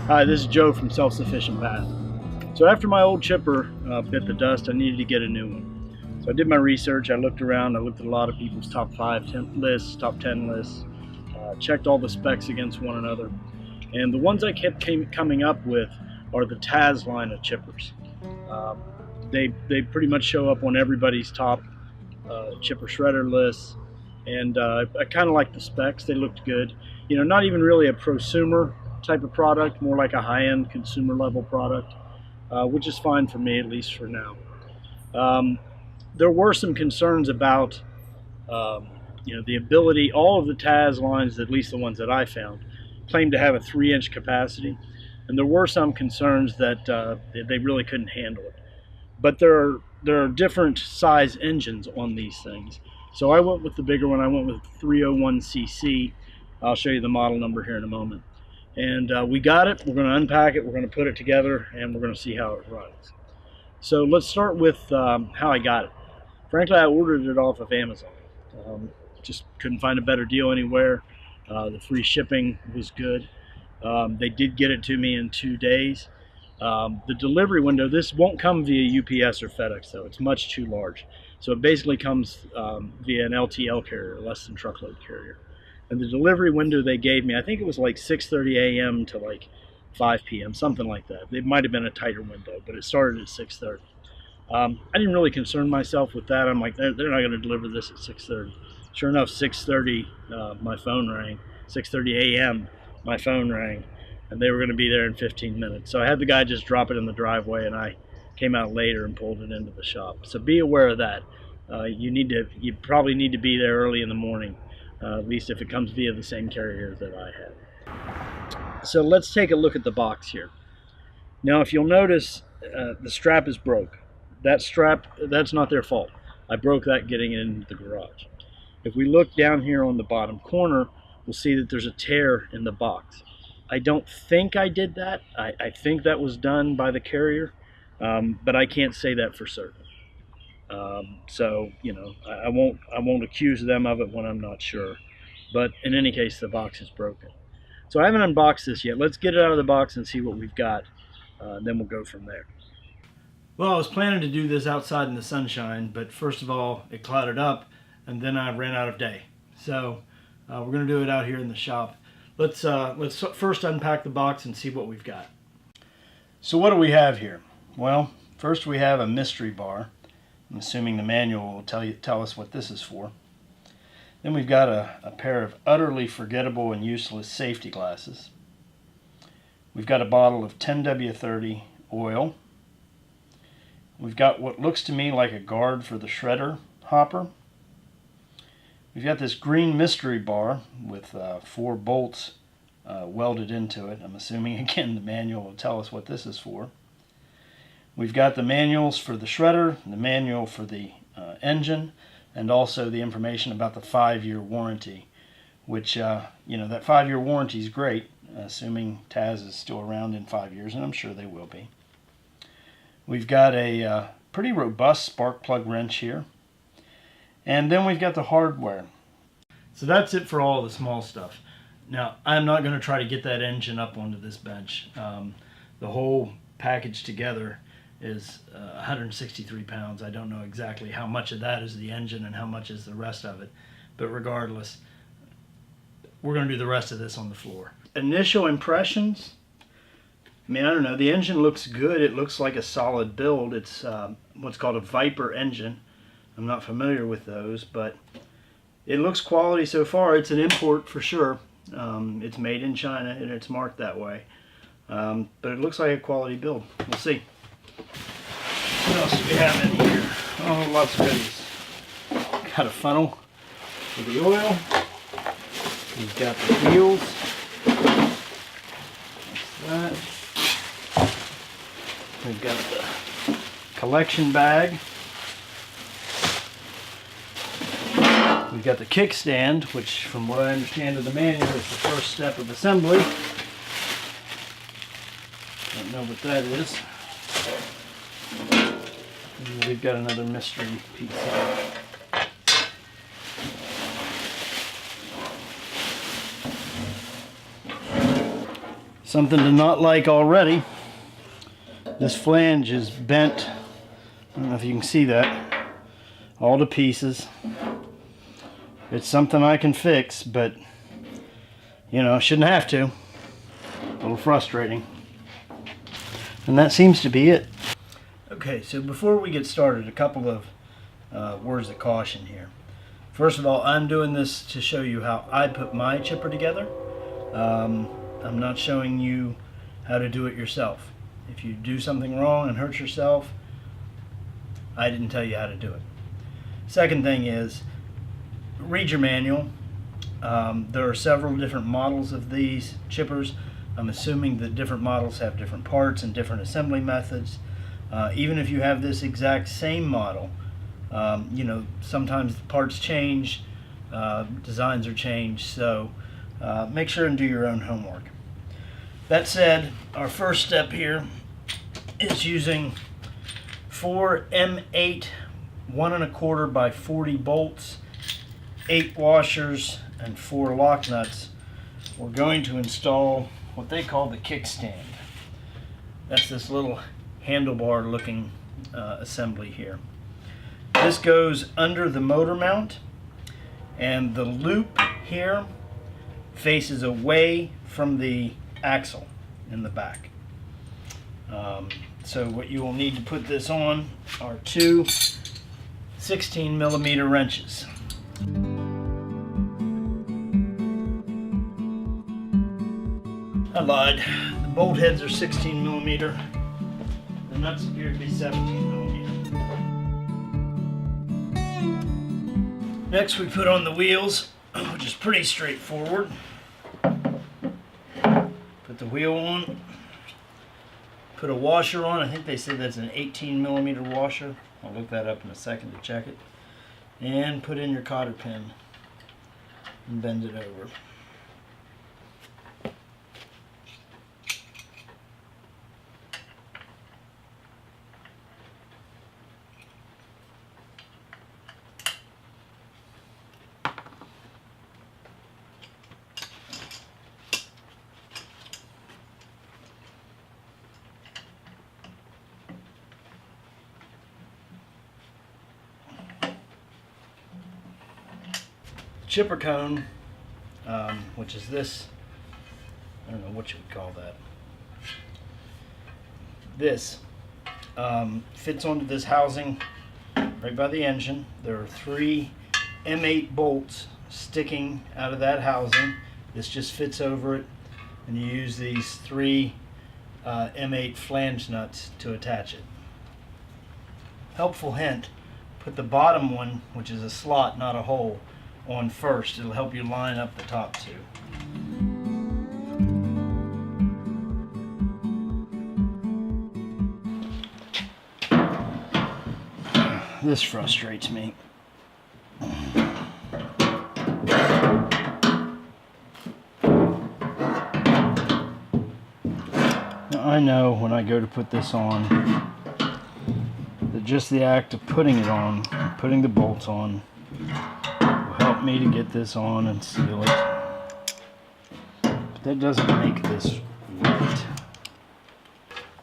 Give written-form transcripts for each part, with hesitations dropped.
Hi, this is Joe from Self-Sufficient Path. So after my old chipper bit the dust, I needed to get a new one. So I did my research, I looked around, I looked at a lot of people's top 5 lists, top 10 lists, checked all the specs against one another. And the ones I kept coming up with are the Tazz line of chippers. Um, they pretty much show up on everybody's top chipper shredder lists. And I kind of like the specs, they looked good. You know, not even really a prosumer type of product, more like a high-end consumer level product, which is fine for me, at least for now. Um, there were some concerns about the ability. All of the Tazz lines, at least the ones that I found, claim to have a 3-inch capacity, and there were some concerns that they really couldn't handle it. But there are different size engines on these things. So I went with the bigger one. I went with 301cc. I'll show you the model number here in a moment. And we got it. We're going to unpack it. We're going to put it together, and we're going to see how it runs. So let's start with how I got it. Frankly, I ordered it off of Amazon. Just couldn't find a better deal anywhere. The free shipping was good. They did get it to me in 2 days. The delivery window, this won't come via UPS or FedEx though. It's much too large. So it basically comes via an LTL carrier, less than truckload carrier. And the delivery window they gave me, I think it was like 6:30 a.m. to like 5 p.m., something like that. It might have been a tighter window, but it started at 6:30. I didn't really concern myself with that. I'm like, they're not going to deliver this at 6:30. Sure enough, 6:30, my phone rang. 6:30 a.m., my phone rang, and they were going to be there in 15 minutes. So I had the guy just drop it in the driveway, and I came out later and pulled it into the shop. So be aware of that. You probably need to be there early in the morning. At least if it comes via the same carrier that I had. So let's take a look at the box here. Now if you'll notice, the strap is broke. That strap, that's not their fault. I broke that getting it into the garage. If we look down here on the bottom corner, we'll see that there's a tear in the box. I don't think I did that. I think that was done by the carrier, but I can't say that for certain. So you know, I won't accuse them of it when I'm not sure. But in any case, the box is broken. So I haven't unboxed this yet. Let's get it out of the box and see what we've got. Then we'll go from there. Well, I was planning to do this outside in the sunshine, but first of all, it clouded up, and then I ran out of day. So we're going to do it out here in the shop. Let's first unpack the box and see what we've got. So what do we have here? Well, first we have a mystery bar. I'm assuming the manual will tell us what this is for. Then we've got a pair of utterly forgettable and useless safety glasses. We've got a bottle of 10W30 oil. We've got what looks to me like a guard for the shredder hopper. We've got this green mystery bar with 4 bolts welded into it. I'm assuming, again, the manual will tell us what this is for. We've got the manuals for the shredder, the manual for the engine, and also the information about the 5-year warranty, which, that 5-year warranty is great, assuming Tazz is still around in 5 years, and I'm sure they will be. We've got a pretty robust spark plug wrench here. And then we've got the hardware. So that's it for all the small stuff. Now, I'm not going to try to get that engine up onto this bench. The whole package together is 163 pounds. I don't know exactly how much of that is the engine and how much is the rest of it. But regardless, we're going to do the rest of this on the floor. Initial impressions? I mean, I don't know. The engine looks good. It looks like a solid build. It's what's called a Viper engine. I'm not familiar with those, but it looks quality so far. It's an import for sure. It's made in China and it's marked that way. But it looks like a quality build. We'll see. What else do we have in here? Oh, lots of goodies. Got a funnel for the oil. We've got the wheels. That's that. We've got the collection bag. We've got the kickstand, which from what I understand of the manual is the first step of assembly. Don't know what that is. And we've got another mystery piece here. Something to not like already. This flange is bent. I don't know if you can see that. All to pieces. It's something I can fix, but you know, shouldn't have to. A little frustrating. And that seems to be it. Okay, so before we get started, a couple of words of caution here. First of all, I'm doing this to show you how I put my chipper together. I'm not showing you how to do it yourself. If you do something wrong and hurt yourself, I didn't tell you how to do it. Second thing is, read your manual. There are several different models of these chippers. I'm assuming that different models have different parts and different assembly methods. Even if you have this exact same model, you know, sometimes the parts change, designs are changed, so make sure and do your own homework. That said, our first step here is using 4 M8 1¼ by 40 bolts, 8 washers, and 4 lock nuts. We're going to install what they call the kickstand. That's this little handlebar looking assembly here. This goes under the motor mount, and the loop here faces away from the axle in the back. So what you will need to put this on are 2 16mm wrenches. I lied. The bolt heads are 16mm. The nuts appear to be 17mm. Next we put on the wheels, which is pretty straightforward. Put the wheel on. Put a washer on. I think they said that's an 18mm washer. I'll look that up in a second to check it. And put in your cotter pin and bend it over. Chipper cone, which is this, I don't know what you would call that. This fits onto this housing right by the engine. There are 3 M8 bolts sticking out of that housing. This just fits over it, and you use these 3 M8 flange nuts to attach it. Helpful hint, put the bottom one, which is a slot, not a hole, on first. It'll help you line up the top 2. This frustrates me. Now, I know when I go to put this on that just the act of putting it on, putting the bolts on, help me to get this on and seal it. But that doesn't make this right.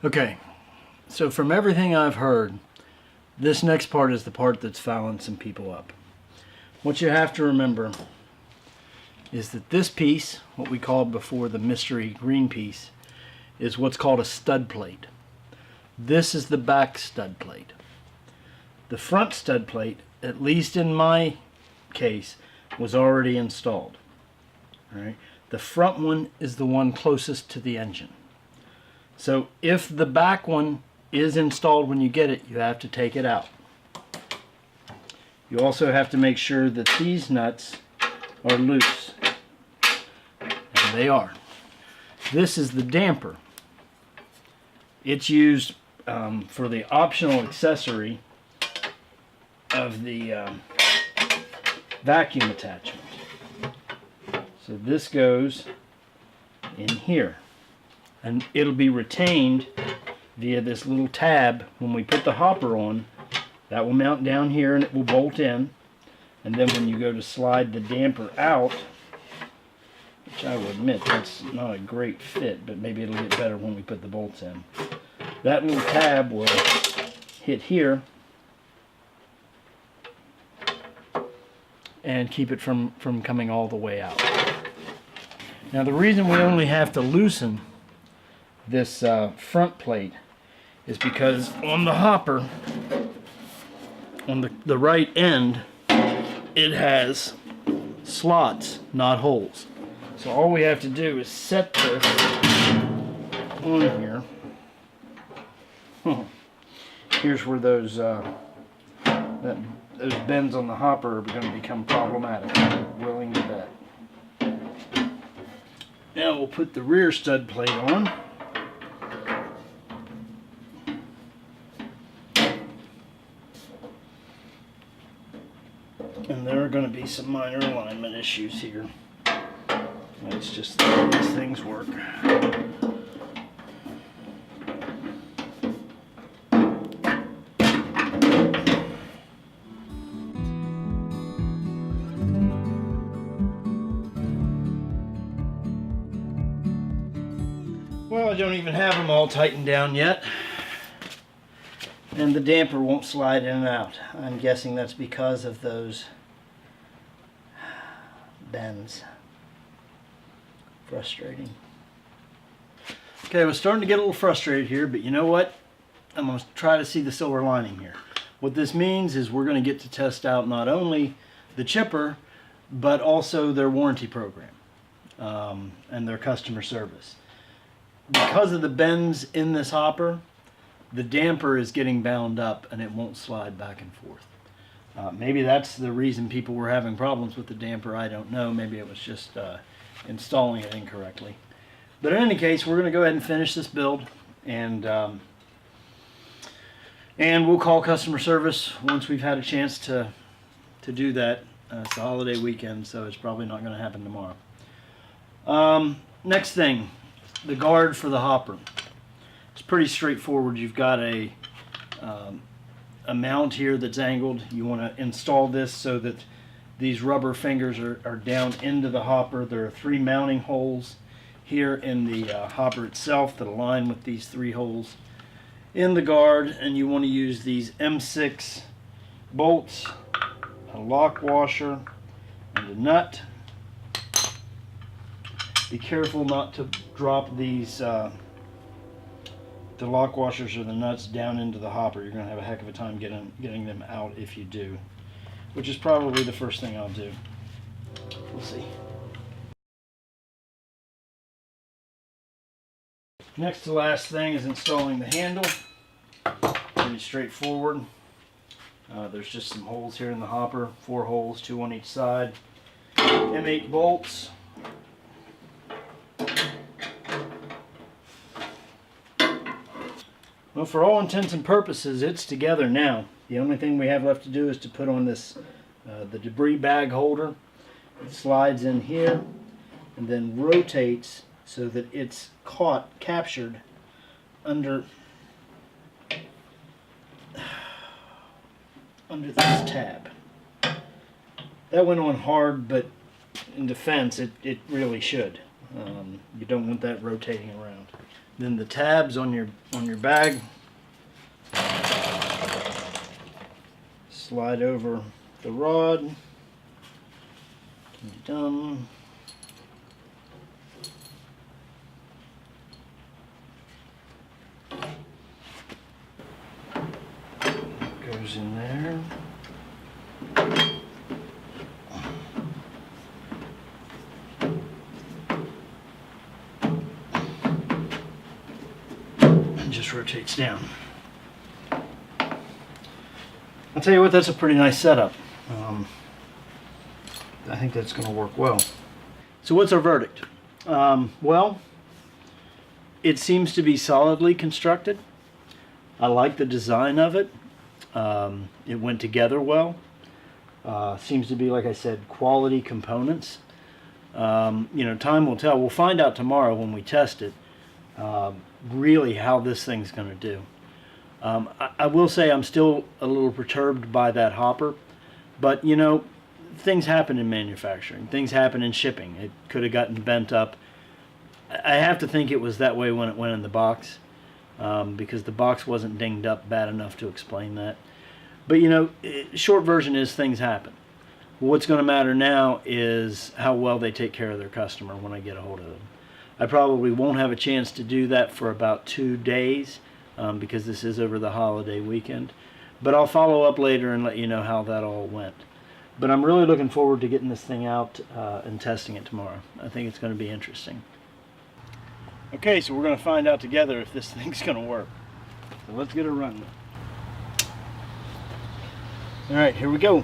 Okay, so from everything I've heard, this next part is the part that's fouling some people up. What you have to remember is that this piece, what we called before the mystery green piece, is what's called a stud plate. This is the back stud plate. The front stud plate, at least in my case, was already installed. All right. The front one is the one closest to the engine. So if the back one is installed when you get it, you have to take it out. You also have to make sure that these nuts are loose. And they are. This is the damper. It's used for the optional accessory of the vacuum attachment. So this goes in here, and it'll be retained via this little tab. When we put the hopper on, that will mount down here and it will bolt in, and then when you go to slide the damper out, which which I will admit that's not a great fit, but maybe it'll get better when we put the bolts in. That little tab will hit here and keep it from coming all the way out. Now the reason we only have to loosen this front plate is because on the hopper, on the right end, it has slots, not holes. So all we have to do is set this on here. Here's where those bends on the hopper are going to become problematic. I'm willing to bet. Now we'll put the rear stud plate on. And there are going to be some minor alignment issues here. It's just the way these things work. Well, I don't even have them all tightened down yet. And the damper won't slide in and out. I'm guessing that's because of those bends. Frustrating. Okay, I was starting to get a little frustrated here, but you know what? I'm going to try to see the silver lining here. What this means is we're going to get to test out not only the chipper, but also their warranty program and their customer service. Because of the bends in this hopper, the damper is getting bound up and it won't slide back and forth. Maybe that's the reason people were having problems with the damper. I don't know. Maybe it was just installing it incorrectly. But in any case, we're going to go ahead and finish this build, and we'll call customer service once we've had a chance to do that. It's a holiday weekend, so it's probably not going to happen tomorrow. Next thing, the guard for the hopper. It's pretty straightforward. You've got a mount here that's angled. You want to install this so that these rubber fingers are down into the hopper. There are 3 mounting holes here in the hopper itself that align with these 3 holes in the guard, and you want to use these M6 bolts, a lock washer, and a nut. Be careful not to drop these the lock washers or the nuts down into the hopper. You're going to have a heck of a time getting them out if you do, which is probably the first thing I'll do. We'll see. Next to last thing is installing the handle. Pretty straightforward. There's just some holes here in the hopper, 4 holes, 2 on each side. M8 bolts. Well, for all intents and purposes, it's together now. The only thing we have left to do is to put on this, the debris bag holder. It slides in here and then rotates so that it's captured under this tab. That went on hard, but in defense, it really should. You don't want that rotating around. Then the tabs on your bag slide over the rod. Done. Goes in there. Just rotates down. I'll tell you what, that's a pretty nice setup. I think that's going to work well. So what's our verdict? Well, it seems to be solidly constructed. I like the design of it. It went together well. Seems to be, like I said, quality components. You know, time will tell. We'll find out tomorrow when we test it. Really how this thing's going to do. I will say I'm still a little perturbed by that hopper, but you know, things happen in manufacturing. Things happen in shipping. It could have gotten bent up. I have to think it was that way when it went in the box, because the box wasn't dinged up bad enough to explain that. But you know, short version is things happen. What's going to matter now is how well they take care of their customer when I get a hold of them. I probably won't have a chance to do that for about 2 days, because this is over the holiday weekend. But I'll follow up later and let you know how that all went. But I'm really looking forward to getting this thing out and testing it tomorrow. I think it's going to be interesting. Okay, so we're going to find out together if this thing's going to work. So let's get it running. All right, here we go.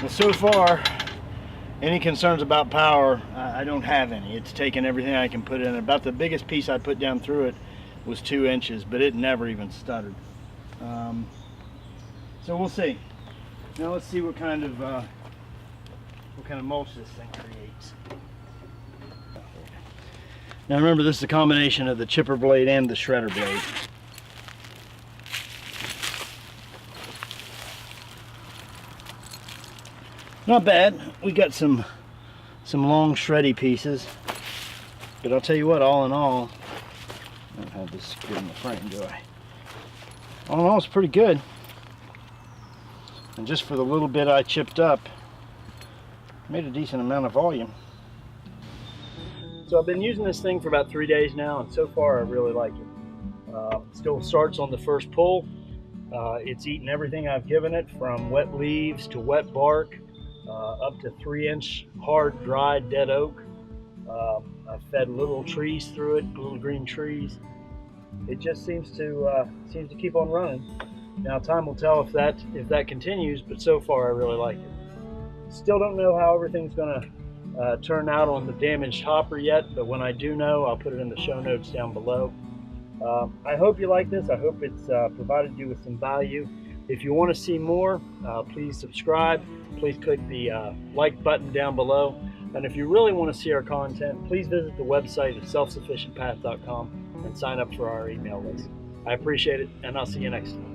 So far, any concerns about power, I don't have any. It's taken everything I can put in. About the biggest piece I put down through it was 2 inches, but it never even stuttered. So we'll see. Now let's see what kind of mulch this thing creates. Now remember, this is a combination of the chipper blade and the shredder blade. Not bad. We got some long shreddy pieces, but I'll tell you what, all in all, I don't have this good in the frame, do I? All in all, it's pretty good. And just for the little bit I chipped up, made a decent amount of volume. So I've been using this thing for about 3 days now, and so far I really like it. Still starts on the first pull. It's eaten everything I've given it, from wet leaves to wet bark. Up to 3-inch hard, dry, dead oak. I've fed little trees through it, little green trees. It just seems to keep on running. Now time will tell if that continues, but so far I really like it. Still don't know how everything's going to turn out on the damaged hopper yet, but when I do know, I'll put it in the show notes down below. I hope you like this. I hope it's provided you with some value. If you want to see more, please subscribe. Please click the like button down below. And if you really want to see our content, please visit the website at selfsufficientpath.com and sign up for our email list. I appreciate it, and I'll see you next time.